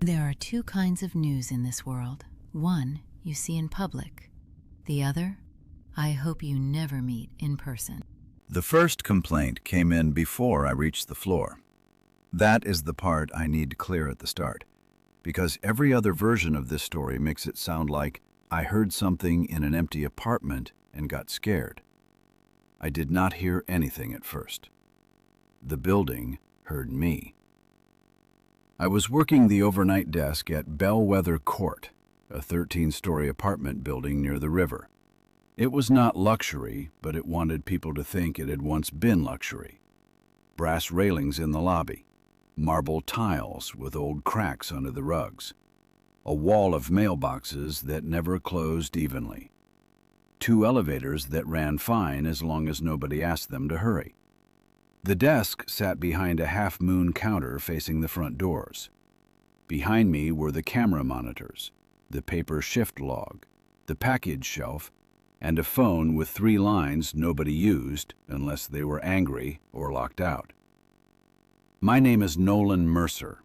There are two kinds of news in this world. One you see in public. The other, I hope you never meet in person. The first complaint came in before I reached the floor. That is the part I need to clear at the start, because every other version of this story makes it sound like I heard something in an empty apartment and got scared. I did not hear anything at first. The building heard me. I was working the overnight desk at Bellwether Court, a 13-story apartment building near the river. It was not luxury, but it wanted people to think it had once been luxury. Brass railings in the lobby, marble tiles with old cracks under the rugs, a wall of mailboxes that never closed evenly, 2 elevators that ran fine as long as nobody asked them to hurry. The desk sat behind a half-moon counter facing the front doors. Behind me were the camera monitors, the paper shift log, the package shelf, and a phone with 3 lines nobody used unless they were angry or locked out. My name is Nolan Mercer.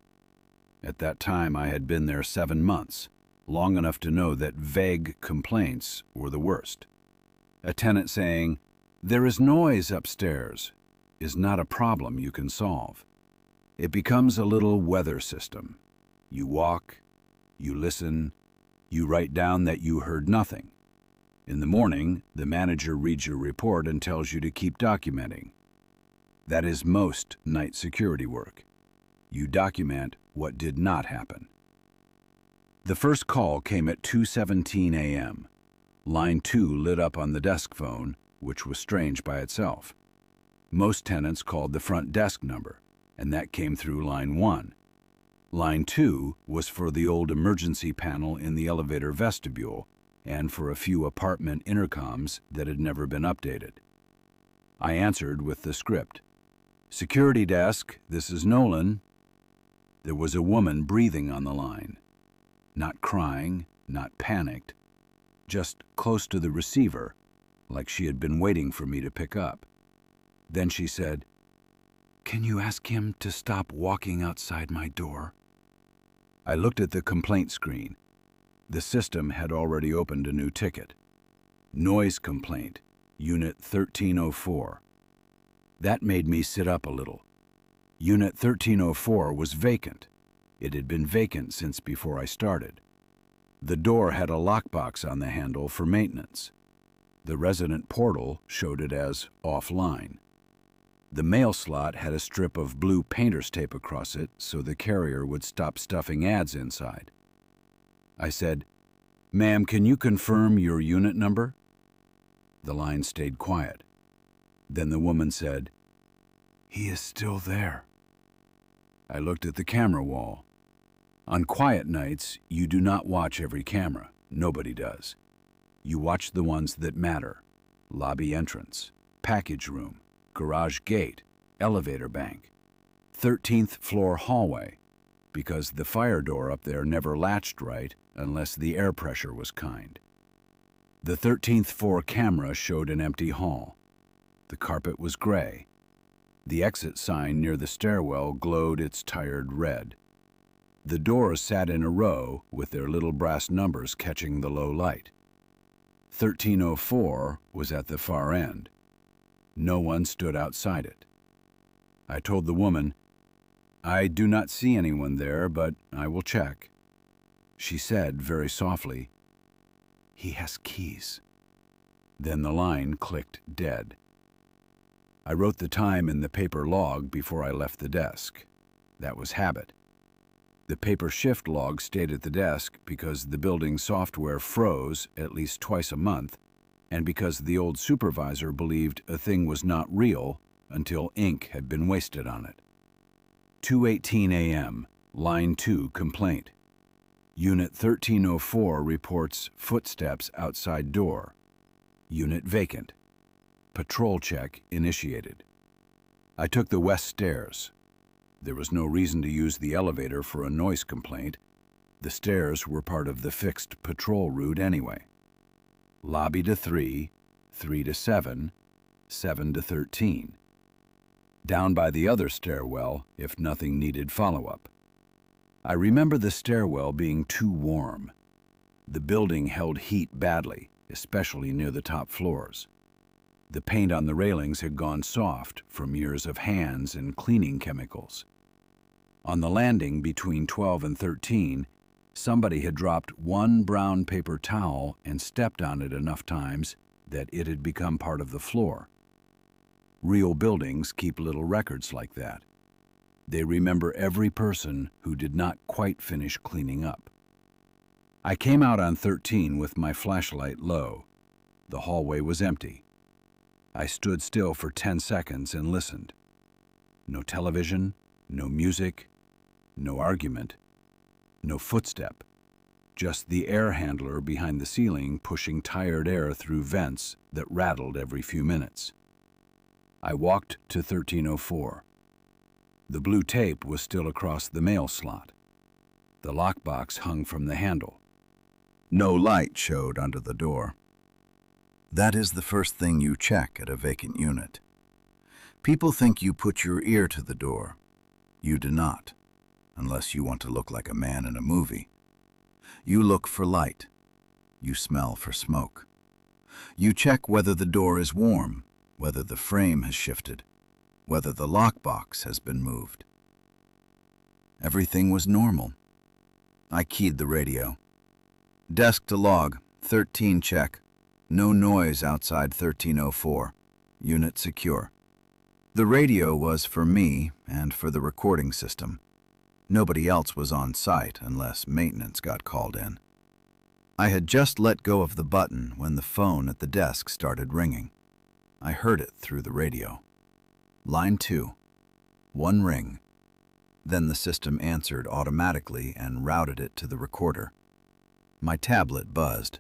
At that time, I had been there 7 months, long enough to know that vague complaints were the worst. A tenant saying, "There is noise upstairs," is not a problem you can solve. It becomes a little weather system. You walk, you listen, you write down that you heard nothing. In the morning, the manager reads your report and tells you to keep documenting. That is most night security work. You document what did not happen. The first call came at 2:17 a.m. Line 2 lit up on the desk phone, which was strange by itself. Most tenants called the front desk number, and that came through line 1. Line 2 was for the old emergency panel in the elevator vestibule and for a few apartment intercoms that had never been updated. I answered with the script. "Security desk, this is Nolan." There was a woman breathing on the line. Not crying, not panicked, just close to the receiver, like she had been waiting for me to pick up. Then she said, "Can you ask him to stop walking outside my door?" I looked at the complaint screen. The system had already opened a new ticket. Noise complaint, Unit 1304. That made me sit up a little. Unit 1304 was vacant. It had been vacant since before I started. The door had a lockbox on the handle for maintenance. The resident portal showed it as offline. The mail slot had a strip of blue painter's tape across it so the carrier would stop stuffing ads inside. I said, "Ma'am, can you confirm your unit number?" The line stayed quiet. Then the woman said, "He is still there." I looked at the camera wall. On quiet nights, you do not watch every camera. Nobody does. You watch the ones that matter. Lobby entrance, package room, garage gate, elevator bank, 13th floor hallway, because the fire door up there never latched right unless the air pressure was kind. The 13th floor camera showed an empty hall. The carpet was gray. The exit sign near the stairwell glowed its tired red. The doors sat in a row with their little brass numbers catching the low light. 1304 was at the far end. No one stood outside it. I told the woman, "I do not see anyone there, but I will check." She said very softly, "He has keys." Then the line clicked dead. I wrote the time in the paper log before I left the desk. That was habit. The paper shift log stayed at the desk because the building's software froze at least twice a month, and because the old supervisor believed a thing was not real until ink had been wasted on it. 2:18 a.m., Line 2 complaint. Unit 1304 reports footsteps outside door. Unit vacant. Patrol check initiated. I took the west stairs. There was no reason to use the elevator for a noise complaint. The stairs were part of the fixed patrol route anyway. Lobby to 3, 3 to 7, 7 to 13. Down by the other stairwell if nothing needed follow-up. I remember the stairwell being too warm. The building held heat badly, especially near the top floors. The paint on the railings had gone soft from years of hands and cleaning chemicals. On the landing between 12 and 13, somebody had dropped one brown paper towel and stepped on it enough times that it had become part of the floor. Real buildings keep little records like that. They remember every person who did not quite finish cleaning up. I came out on 13 with my flashlight low. The hallway was empty. I stood still for 10 seconds and listened. No television, no music, no argument, no footstep. Just the air handler behind the ceiling pushing tired air through vents that rattled every few minutes. I walked to 1304. The blue tape was still across the mail slot. The lockbox hung from the handle. No light showed under the door. That is the first thing you check at a vacant unit. People think you put your ear to the door. You do not, unless you want to look like a man in a movie. You look for light. You smell for smoke. You check whether the door is warm, whether the frame has shifted, whether the lockbox has been moved. Everything was normal. I keyed the radio. Desk to log, 13 check. No noise outside 1304. Unit secure. The radio was for me and for the recording system. Nobody else was on site unless maintenance got called in. I had just let go of the button when the phone at the desk started ringing. I heard it through the radio. Line 2. One ring. Then the system answered automatically and routed it to the recorder. My tablet buzzed.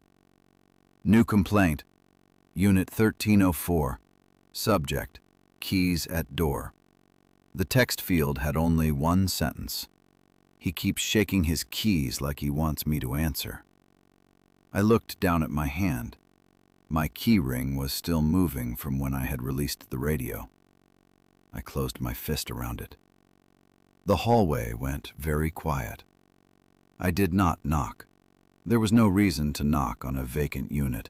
New complaint. Unit 1304. Subject. Keys at door. The text field had only one sentence. He keeps shaking his keys like he wants me to answer. I looked down at my hand. My key ring was still moving from when I had released the radio. I closed my fist around it. The hallway went very quiet. I did not knock. There was no reason to knock on a vacant unit,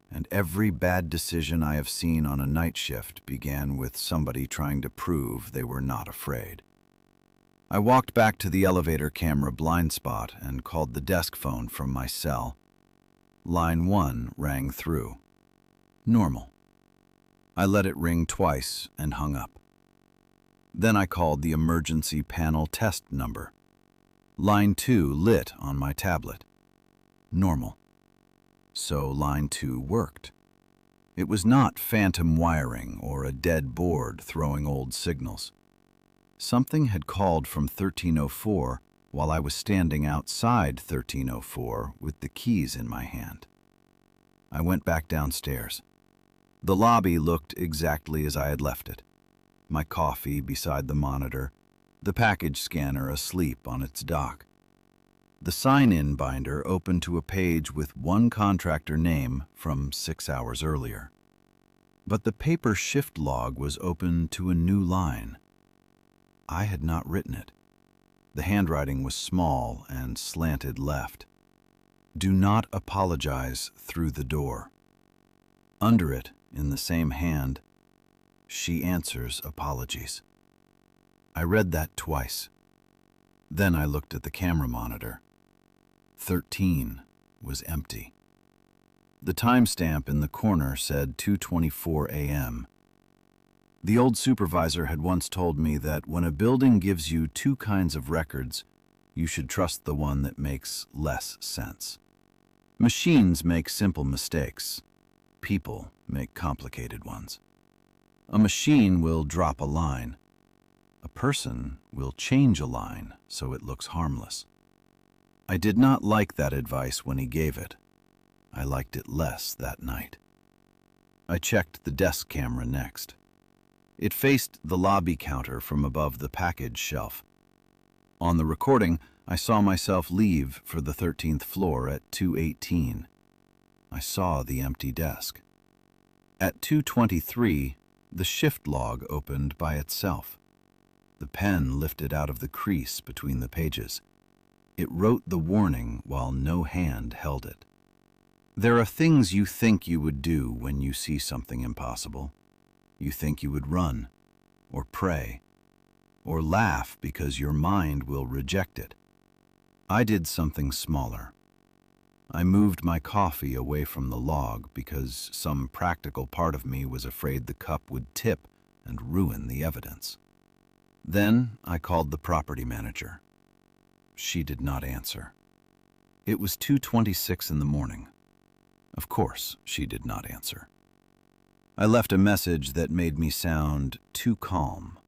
and every bad decision I have seen on a night shift began with somebody trying to prove they were not afraid. I walked back to the elevator camera blind spot and called the desk phone from my cell. Line 1 rang through. Normal. I let it ring twice and hung up. Then I called the emergency panel test number. Line 2 lit on my tablet. Normal. So line 2 worked. It was not phantom wiring or a dead board throwing old signals. Something had called from 1304 while I was standing outside 1304 with the keys in my hand. I went back downstairs. The lobby looked exactly as I had left it. My coffee beside the monitor, the package scanner asleep on its dock. The sign-in binder opened to a page with one contractor name from 6 hours earlier. But the paper shift log was open to a new line. I had not written it. The handwriting was small and slanted left. Do not apologize through the door. Under it, in the same hand, she answers apologies. I read that twice. Then I looked at the camera monitor. 13 was empty. The timestamp in the corner said 2:24 a.m. The old supervisor had once told me that when a building gives you two kinds of records, you should trust the one that makes less sense. Machines make simple mistakes. People make complicated ones. A machine will drop a line. A person will change a line so it looks harmless. I did not like that advice when he gave it. I liked it less that night. I checked the desk camera next. It faced the lobby counter from above the package shelf. On the recording, I saw myself leave for the 13th floor at 2:18. I saw the empty desk. At 2:23, the shift log opened by itself. The pen lifted out of the crease between the pages. It wrote the warning while no hand held it. There are things you think you would do when you see something impossible. You think you would run, or pray, or laugh because your mind will reject it. I did something smaller. I moved my coffee away from the log because some practical part of me was afraid the cup would tip and ruin the evidence. Then I called the property manager. She did not answer. It was 2:26 in the morning. Of course, she did not answer. I left a message that made me sound too calm.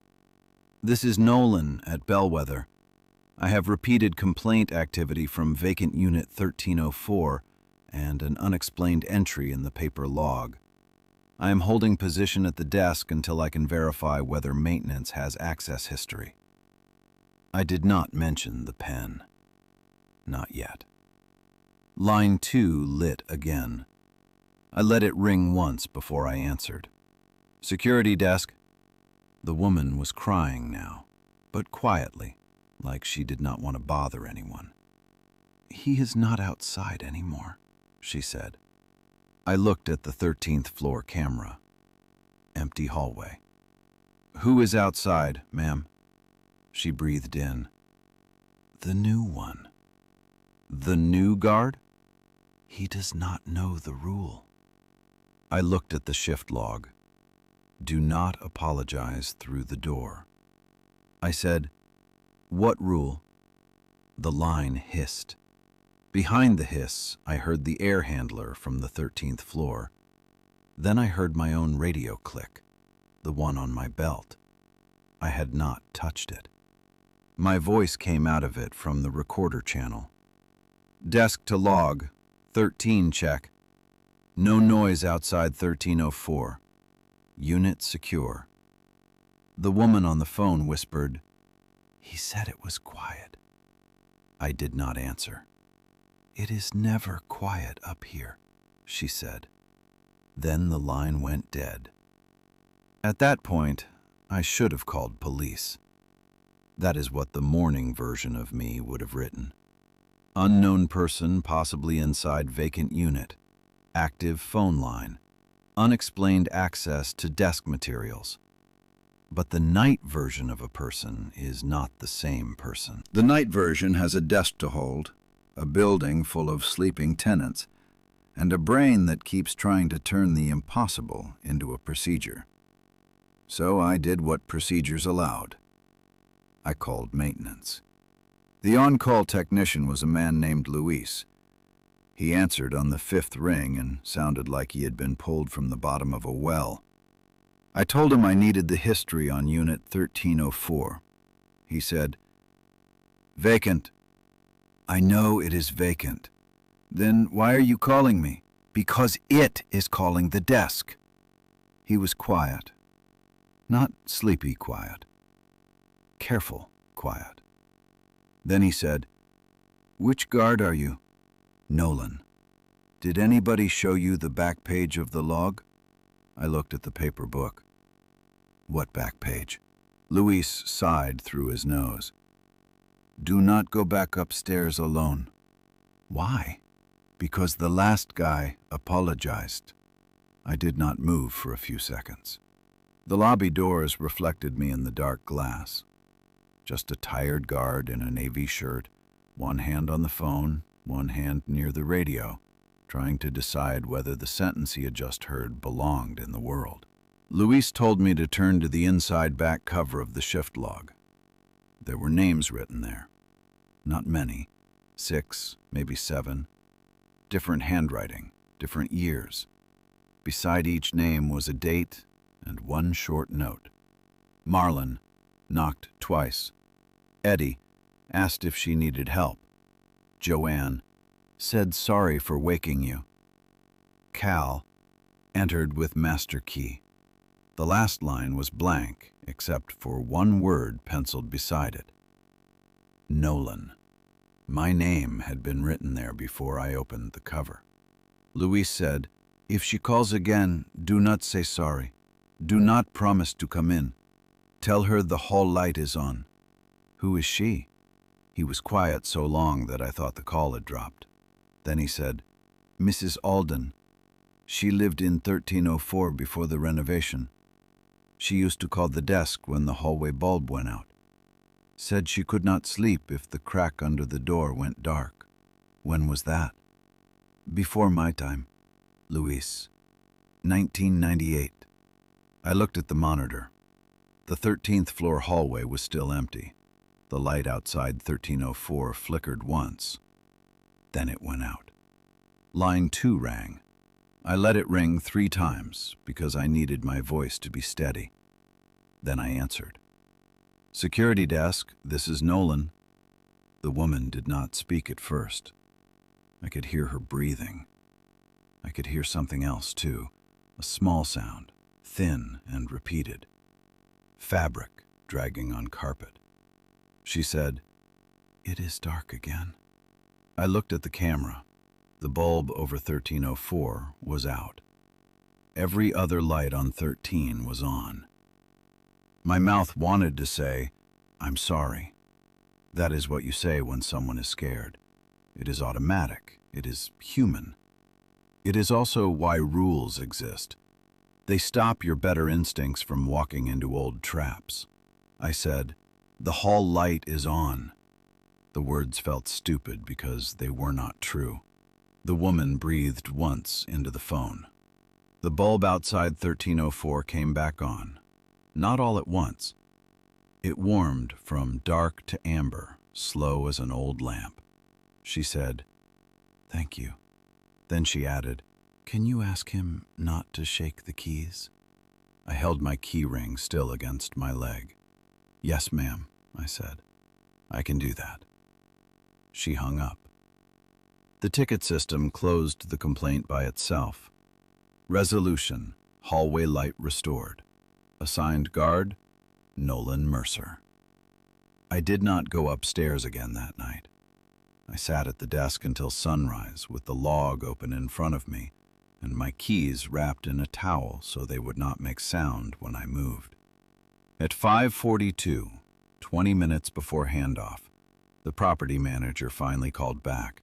This is Nolan at Bellwether. I have repeated complaint activity from Vacant Unit 1304 and an unexplained entry in the paper log. I am holding position at the desk until I can verify whether maintenance has access history. I did not mention the pen. Not yet. Line 2 lit again. I let it ring once before I answered. Security desk. The woman was crying now, but quietly, like she did not want to bother anyone. He is not outside anymore, she said. I looked at the 13th floor camera. Empty hallway. Who is outside, ma'am? She breathed in. The new one. The new guard? He does not know the rule. I looked at the shift log. Do not apologize through the door. I said, what rule? The line hissed. Behind the hiss, I heard the air handler from the 13th floor. Then I heard my own radio click, the one on my belt. I had not touched it. My voice came out of it from the recorder channel. Desk to log, 13 check. No noise outside 1304. Unit secure. The woman on the phone whispered, he said it was quiet. I did not answer. It is never quiet up here, she said. Then the line went dead. At that point, I should have called police. That is what the morning version of me would have written. Unknown person possibly inside vacant unit. Active phone line. Unexplained access to desk materials. But the night version of a person is not the same person. The night version has a desk to hold, a building full of sleeping tenants, and a brain that keeps trying to turn the impossible into a procedure. So I did what procedures allowed. I called maintenance. The on-call technician was a man named Luis. He answered on the 5th ring and sounded like he had been pulled from the bottom of a well. I told him I needed the history on Unit 1304. He said, Vacant. I know it is vacant. Then why are you calling me? Because it is calling the desk. He was quiet. Not sleepy quiet. Careful quiet. Then he said, Which guard are you? Nolan. Did anybody show you the back page of the log? I looked at the paper book. What back page? Luis sighed through his nose. Do not go back upstairs alone. Why? Because the last guy apologized. I did not move for a few seconds. The lobby doors reflected me in the dark glass. Just a tired guard in a navy shirt, one hand on the phone, one hand near the radio, trying to decide whether the sentence he had just heard belonged in the world. Luis told me to turn to the inside back cover of the shift log. There were names written there. Not many. 6, maybe 7. Different handwriting, different years. Beside each name was a date and one short note. Marlon knocked twice. Eddie asked if she needed help. Joanne said sorry for waking you. Cal entered with master key. The last line was blank, except for one word penciled beside it. Nolan. My name had been written there before I opened the cover. Luis said, If she calls again, do not say sorry. Do not promise to come in. Tell her the hall light is on. Who is she? He was quiet so long that I thought the call had dropped. Then he said, "Mrs. Alden. She lived in 1304 before the renovation. She used to call the desk when the hallway bulb went out. Said she could not sleep if the crack under the door went dark." "When was that?" "Before my time, Luis. 1998. I looked at the monitor. The 13th floor hallway was still empty. The light outside 1304 flickered once. Then it went out. Line 2 rang. I let it ring 3 times because I needed my voice to be steady. Then I answered. "Security desk, this is Nolan." The woman did not speak at first. I could hear her breathing. I could hear something else too, a small sound, thin and repeated. Fabric dragging on carpet. She said, "It is dark again." I looked at the camera. The bulb over 1304 was out. Every other light on 13 was on. My mouth wanted to say, "I'm sorry." That is what you say when someone is scared. It is automatic. It is human. It is also why rules exist. They stop your better instincts from walking into old traps. I said, "The hall light is on." The words felt stupid because they were not true. The woman breathed once into the phone. The bulb outside 1304 came back on. Not all at once. It warmed from dark to amber, slow as an old lamp. She said, "Thank you." Then she added, "Can you ask him not to shake the keys?" I held my key ring still against my leg. "Yes, ma'am," I said. "I can do that." She hung up. The ticket system closed the complaint by itself. Resolution: hallway light restored. Assigned guard: Nolan Mercer. I did not go upstairs again that night. I sat at the desk until sunrise with the log open in front of me and my keys wrapped in a towel so they would not make sound when I moved. At 5:42, 20 minutes before handoff, the property manager finally called back.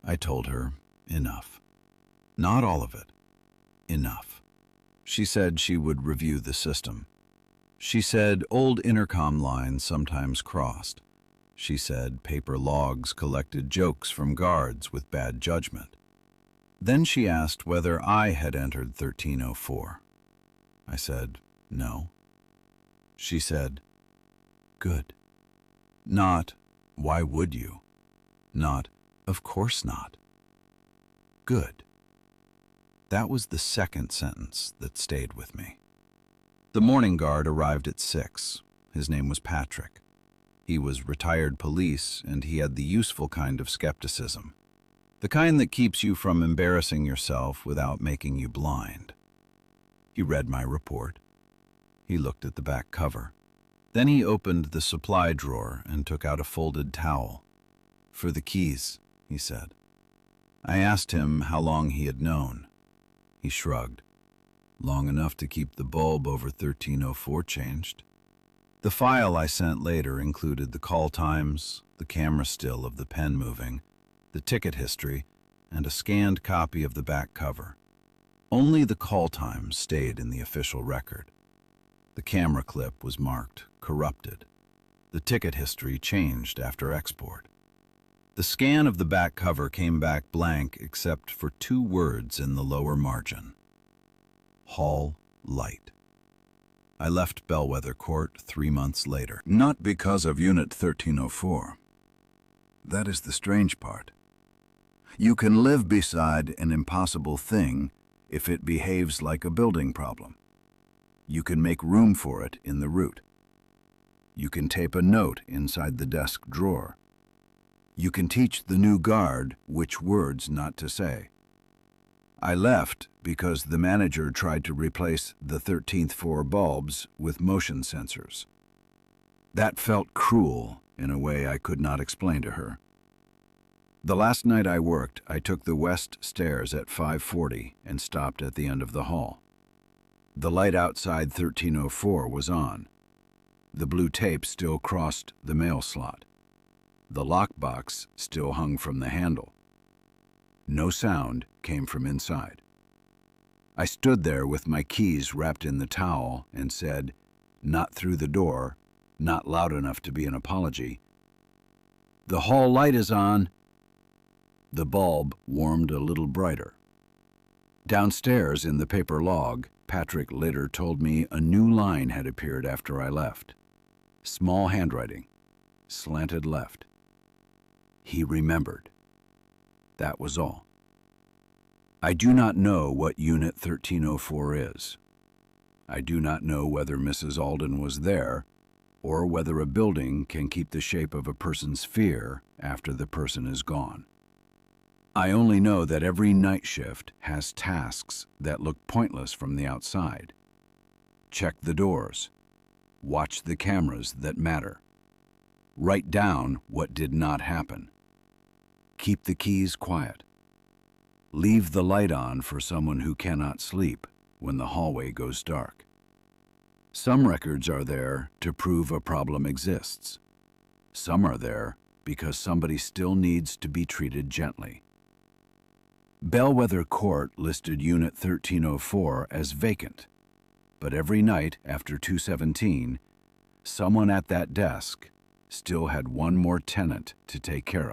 I told her, enough. Not all of it. Enough. She said she would review the system. She said old intercom lines sometimes crossed. She said paper logs collected jokes from guards with bad judgment. Then she asked whether I had entered 1304. I said, no. She said, good. Not, why would you? Not, of course not. Good. That was the second sentence that stayed with me. The morning guard arrived at 6. His name was Patrick. He was retired police, and he had the useful kind of skepticism. The kind that keeps you from embarrassing yourself without making you blind. He read my report. He looked at the back cover. Then he opened the supply drawer and took out a folded towel. For the keys, he said. I asked him how long he had known. He shrugged. Long enough to keep the bulb over 1304 changed. The file I sent later included the call times, the camera still of the pen moving, the ticket history, and a scanned copy of the back cover. Only the call times stayed in the official record. The camera clip was marked corrupted. The ticket history changed after export. The scan of the back cover came back blank except for 2 words in the lower margin. Hall Light. I left Bellwether Court 3 months later. Not because of Unit 1304. That is the strange part. You can live beside an impossible thing if it behaves like a building problem. You can make room for it in the route. You can tape a note inside the desk drawer. You can teach the new guard which words not to say. I left because the manager tried to replace the 13th floor bulbs with motion sensors. That felt cruel in a way I could not explain to her. The last night I worked, I took the west stairs at 5:40 and stopped at the end of the hall. The light outside 1304 was on. The blue tape still crossed the mail slot. The lockbox still hung from the handle. No sound came from inside. I stood there with my keys wrapped in the towel and said, not through the door, not loud enough to be an apology, "The hall light is on." The bulb warmed a little brighter. Downstairs in the paper log, Patrick later told me a new line had appeared after I left. Small handwriting, slanted left. He remembered. That was all. I do not know what Unit 1304 is. I do not know whether Mrs. Alden was there, or whether a building can keep the shape of a person's fear after the person is gone. I only know that every night shift has tasks that look pointless from the outside. Check the doors. Watch the cameras that matter. Write down what did not happen. Keep the keys quiet. Leave the light on for someone who cannot sleep when the hallway goes dark. Some records are there to prove a problem exists. Some are there because somebody still needs to be treated gently. Bellwether Court listed Unit 1304 as vacant, but every night after 2:17, someone at that desk still had one more tenant to take care of.